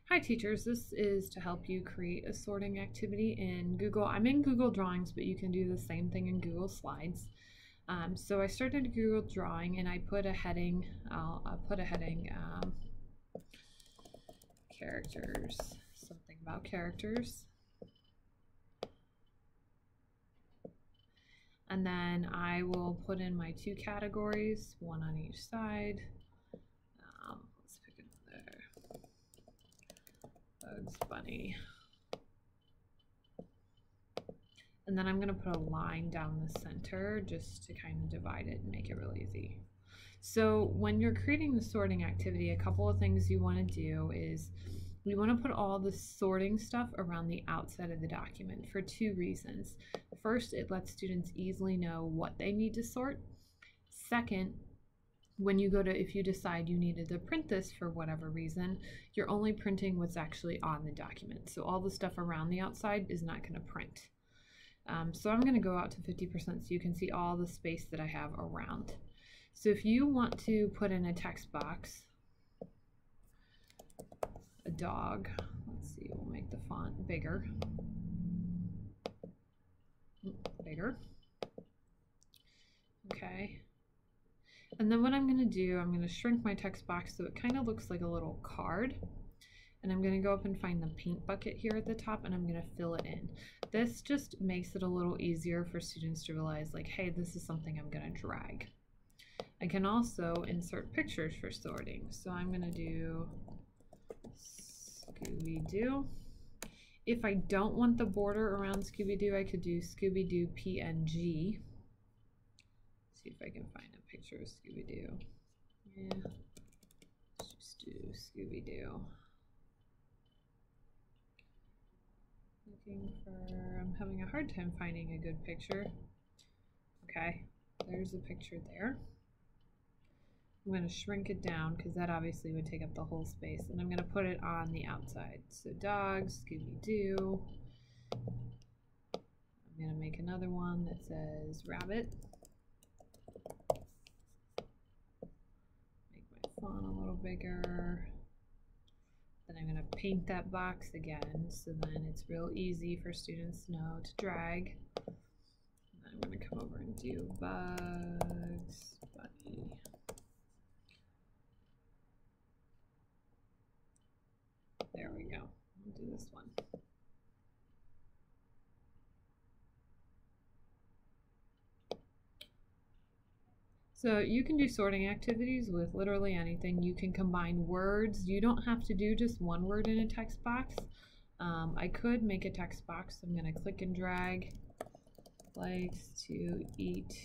Hi teachers, this is to help you create a sorting activity in Google. I'm in Google Drawings, but you can do the same thing in Google Slides. So I started Google Drawing and I put a heading, characters, something about characters. And then I will put in my two categories, one on each side. Let's pick another. Bugs Bunny. And then I'm going to put a line down the center just to kind of divide it and make it real easy. So when you're creating the sorting activity, a couple of things you want to do is we want to put all the sorting stuff around the outside of the document for two reasons. First, it lets students easily know what they need to sort. Second, when you go to, if you decide you needed to print this for whatever reason, you're only printing what's actually on the document. So all the stuff around the outside is not going to print. So I'm going to go out to 50% so you can see all the space that I have around. So if you want to put in a text box, a dog, let's see, we'll make the font bigger. Bigger. Okay. And then what I'm going to do, I'm going to shrink my text box so it kind of looks like a little card. And I'm going to go up and find the paint bucket here at the top and I'm going to fill it in. This just makes it a little easier for students to realize like, hey, this is something I'm going to drag. I can also insert pictures for sorting. So I'm going to do Scooby-Doo. If I don't want the border around Scooby-Doo, I could do Scooby-Doo PNG. See if I can find a picture of Scooby-Doo. Yeah, let's just do Scooby-Doo. I'm having a hard time finding a good picture. Okay, there's a picture there. I'm going to shrink it down because that obviously would take up the whole space, and I'm going to put it on the outside. So dog, Scooby-Doo. I'm going to make another one that says rabbit. Make my font a little bigger. Then I'm going to paint that box again, so then it's real easy for students to know to drag. And I'm going to come over and do Bugs Bunny. There we go. I'll do this one. So you can do sorting activities with literally anything. You can combine words. You don't have to do just one word in a text box. I could make a text box. I'm going to click and drag. Likes to eat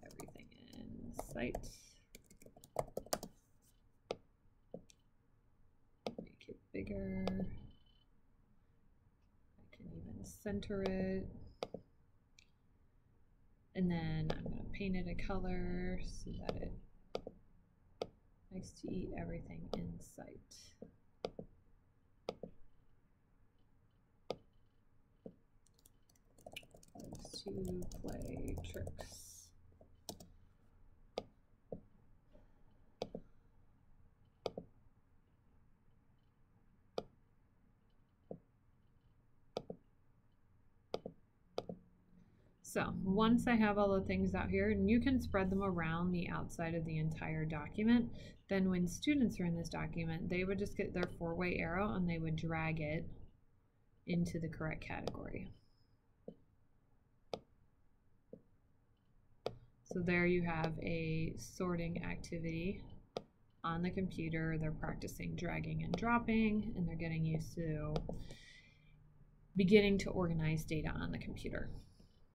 everything in sight. Make it bigger. I can even center it. And then I'm going to paint it a color so that it likes to eat everything in sight. Likes to play tricks. So once I have all the things out here, and you can spread them around the outside of the entire document, then when students are in this document, they would just get their four-way arrow and they would drag it into the correct category. So there you have a sorting activity on the computer. They're practicing dragging and dropping, and they're getting used to beginning to organize data on the computer.